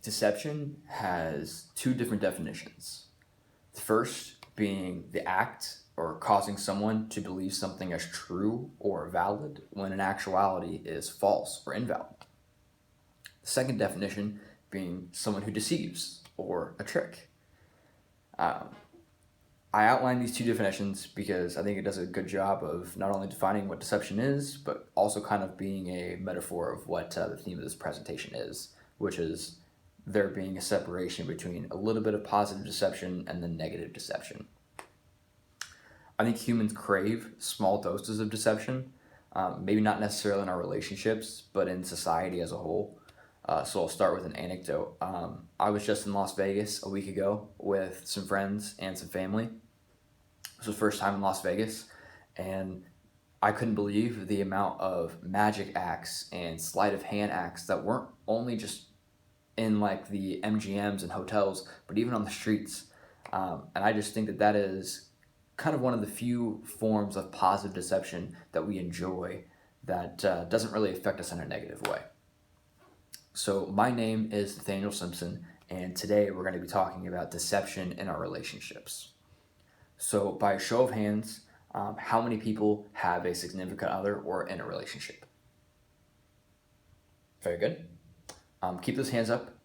Deception has two different definitions. The first being the act or causing someone to believe something as true or valid when in actuality is false or invalid. The second definition being someone who deceives or a trick. Um, I outline these two definitions because I think it does a good job of not only defining what deception is, but also kind of being a metaphor of what the theme of this presentation is, which is there being a separation between a little bit of positive deception and then negative deception. I think humans crave small doses of deception, maybe not necessarily in our relationships, but in society as a whole. So I'll start with an anecdote. I was just in Las Vegas a week ago with some friends and some family. This was the first time in Las Vegas, and I couldn't believe the amount of magic acts and sleight of hand acts that weren't only just in like the MGMs and hotels, but even on the streets. And I just think that that is kind of one of the few forms of positive deception that we enjoy that doesn't really affect us in a negative way. So my name is Nathaniel Simpson, and today we're going to be talking about deception in our relationships. So by a show of hands, how many people have a significant other or in a relationship? Very good. Keep those hands up.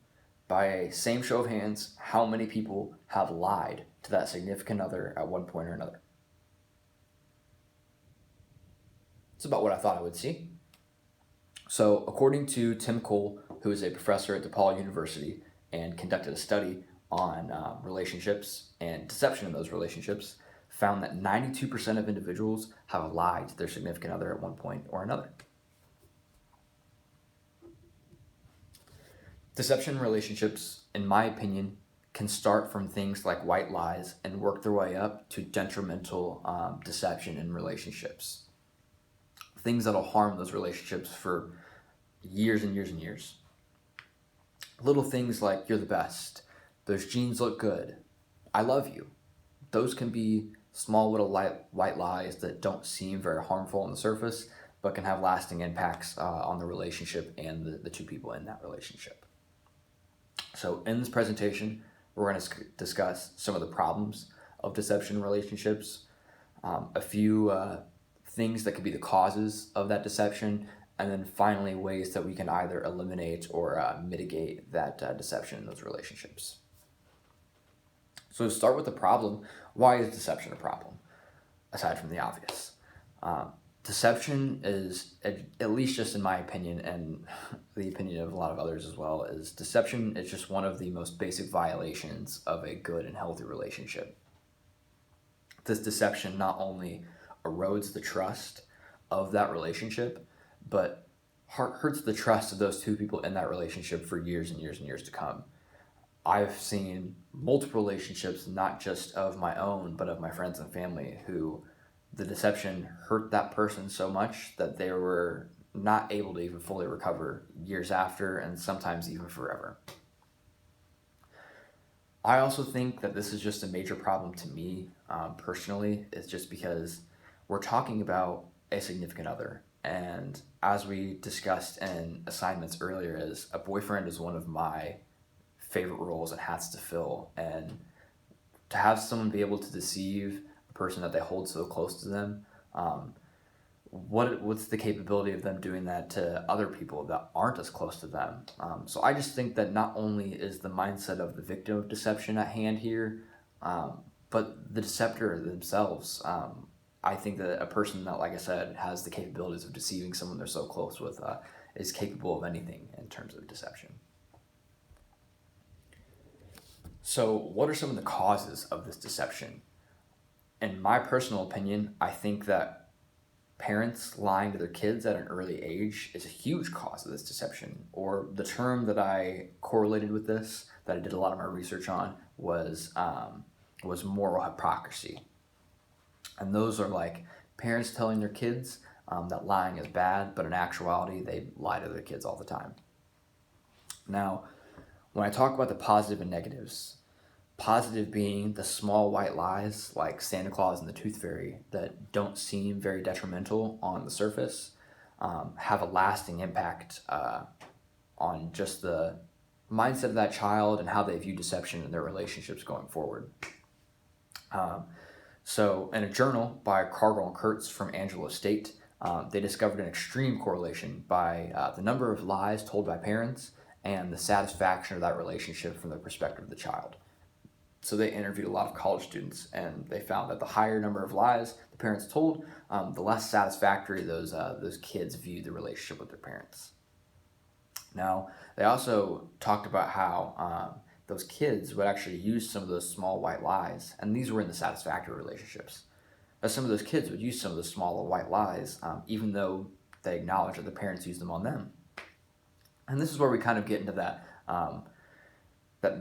By a same show of hands, how many people have lied to that significant other at one point or another? It's about what I thought I would see. So according to Tim Cole, who is a professor at DePaul University and conducted a study on relationships and deception in those relationships, found that 92% of individuals have lied to their significant other at one point or another. Deception in relationships, in my opinion, can start from things like white lies and work their way up to detrimental deception in relationships. Things that'll harm those relationships for years and years and years. Little things like, you're the best, those jeans look good, I love you. Those can be small little white lies that don't seem very harmful on the surface, but can have lasting impacts on the relationship and the two people in that relationship. So in this presentation, we're going to discuss some of the problems of deception in relationships, a few things that could be the causes of that deception, and then finally ways that we can either eliminate or mitigate that deception in those relationships. So to start with the problem, why is deception a problem, aside from the obvious? Deception is, at least just in my opinion, and the opinion of a lot of others as well, is deception is just one of the most basic violations of a good and healthy relationship. This deception not only erodes the trust of that relationship, but hurts the trust of those two people in that relationship for years and years and years to come. I've seen multiple relationships, not just of my own, but of my friends and family, who the deception hurt that person so much that they were not able to even fully recover years after, and sometimes even forever. I also think that this is just a major problem to me personally. It's just because we're talking about a significant other, and as we discussed in assignments earlier, is a boyfriend is one of my favorite roles and hats to fill, and to have someone be able to deceive a person that they hold so close to them, what's the capability of them doing that to other people that aren't as close to them? So I just think that not only is the mindset of the victim of deception at hand here, but the deceptor themselves. I think that a person that, like I said, has the capabilities of deceiving someone they're so close with is capable of anything in terms of deception. So what are some of the causes of this deception? In my personal opinion, I think that parents lying to their kids at an early age is a huge cause of this deception. Or the term that I correlated with this, that I did a lot of my research on, was moral hypocrisy. And those are like parents telling their kids that lying is bad, but in actuality, they lie to their kids all the time. Now, when I talk about the positive and negatives, positive being the small white lies like Santa Claus and the Tooth Fairy that don't seem very detrimental on the surface, have a lasting impact on just the mindset of that child and how they view deception in their relationships going forward. So in a journal by Cargill and Kurtz from Angelo State, they discovered an extreme correlation by the number of lies told by parents and the satisfaction of that relationship from the perspective of the child. So they interviewed a lot of college students, and they found that the higher number of lies the parents told, the less satisfactory those kids viewed the relationship with their parents. Now, they also talked about how those kids would actually use some of those small white lies, and these were in the satisfactory relationships. That some of those kids would use some of those small white lies, even though they acknowledge that the parents used them on them. And this is where we kind of get into that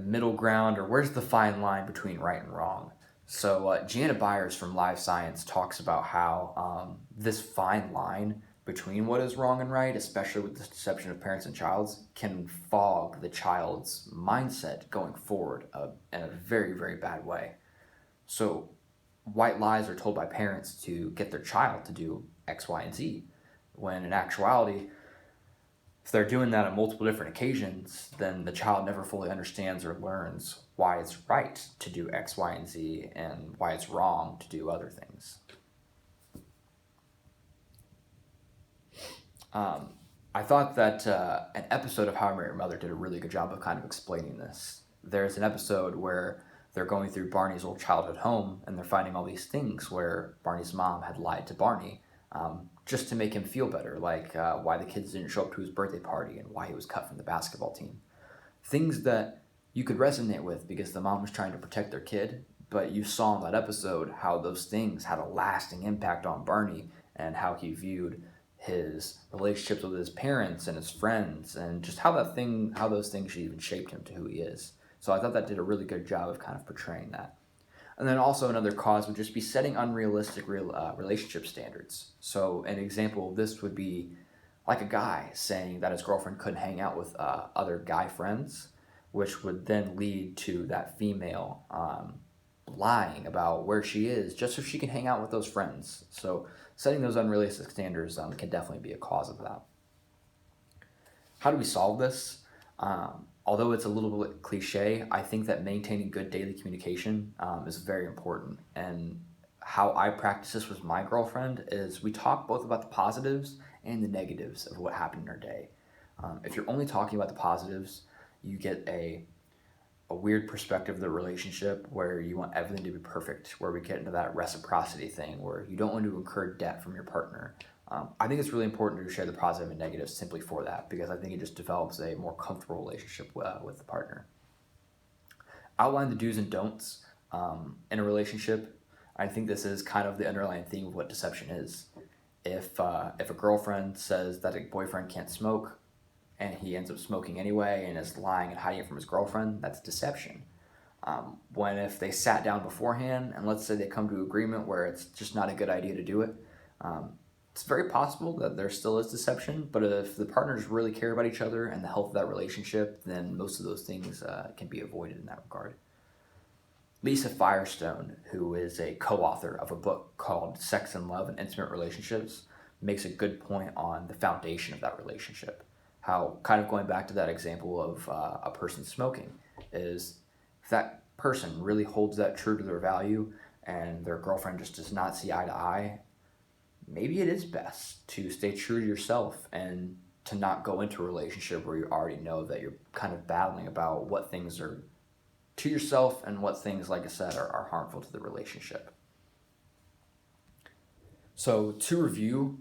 middle ground, or where's the fine line between right and wrong. So Janet Byers from Live Science talks about how this fine line between what is wrong and right, especially with the deception of parents and childs, can fog the child's mindset going forward in a very, very bad way. So white lies are told by parents to get their child to do X, Y, and Z, when in actuality, if they're doing that on multiple different occasions, then the child never fully understands or learns why it's right to do X, Y, and Z, and why it's wrong to do other things. I thought that an episode of How I Met Your Mother did a really good job of kind of explaining this. There's an episode where they're going through Barney's old childhood home, and they're finding all these things where Barney's mom had lied to Barney just to make him feel better, like why the kids didn't show up to his birthday party and why he was cut from the basketball team. Things that you could resonate with because the mom was trying to protect their kid, but you saw in that episode how those things had a lasting impact on Barney and how he viewed his relationships with his parents and his friends, and just how those things even shaped him to who he is. So I thought that did a really good job of kind of portraying that. And then also another cause would just be setting unrealistic relationship standards. So an example of this would be like a guy saying that his girlfriend couldn't hang out with other guy friends, which would then lead to that female lying about where she is just so she can hang out with those friends. So setting those unrealistic standards can definitely be a cause of that. How do we solve this? Although it's a little bit cliche, I think that maintaining good daily communication is very important. And how I practice this with my girlfriend is we talk both about the positives and the negatives of what happened in our day. If you're only talking about the positives, you get a weird perspective of the relationship where you want everything to be perfect, where we get into that reciprocity thing where you don't want to incur debt from your partner. I think it's really important to share the positive and negative simply for that, because I think it just develops a more comfortable relationship with the partner. Outline the do's and don'ts in a relationship. I think this is kind of the underlying theme of what deception is. If a girlfriend says that a boyfriend can't smoke and he ends up smoking anyway and is lying and hiding it from his girlfriend, that's deception. When if they sat down beforehand and let's say they come to agreement where it's just not a good idea to do it, it's very possible that there still is deception, but if the partners really care about each other and the health of that relationship, then most of those things can be avoided in that regard. Lisa Firestone, who is a co-author of a book called Sex and Love and Intimate Relationships, makes a good point on the foundation of that relationship. How, kind of going back to that example of a person smoking, is if that person really holds that true to their value and their girlfriend just does not see eye to eye, maybe it is best to stay true to yourself and to not go into a relationship where you already know that you're kind of battling about what things are to yourself and what things, like I said, are harmful to the relationship. So to review,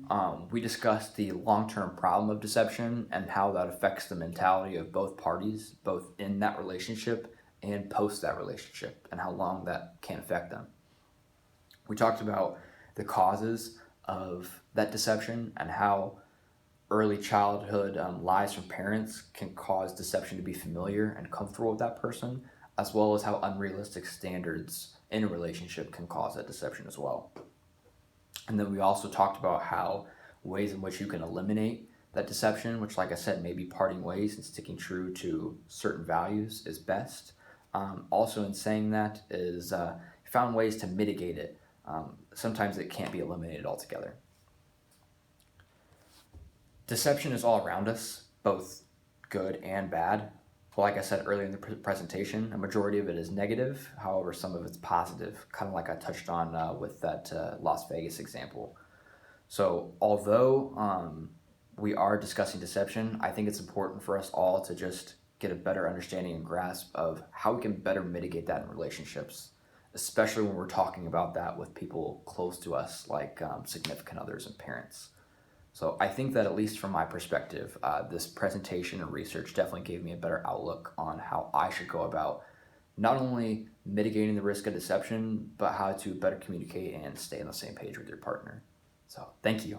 we discussed the long-term problem of deception and how that affects the mentality of both parties, both in that relationship and post that relationship, and how long that can affect them. We talked about the causes of that deception and how early childhood lies from parents can cause deception to be familiar and comfortable with that person, as well as how unrealistic standards in a relationship can cause that deception as well. And then we also talked about how ways in which you can eliminate that deception, which, like I said, maybe parting ways and sticking true to certain values is best. Also, in saying that, is found ways to mitigate it. Sometimes it can't be eliminated altogether. Deception is all around us, both good and bad. Well, like I said earlier in the presentation, a majority of it is negative. However, some of it's positive, kind of like I touched on with that Las Vegas example. So, although we are discussing deception, I think it's important for us all to just get a better understanding and grasp of how we can better mitigate that in relationships, especially when we're talking about that with people close to us, like significant others and parents. So, I think that at least from my perspective, this presentation and research definitely gave me a better outlook on how I should go about not only mitigating the risk of deception, but how to better communicate and stay on the same page with your partner. So, thank you.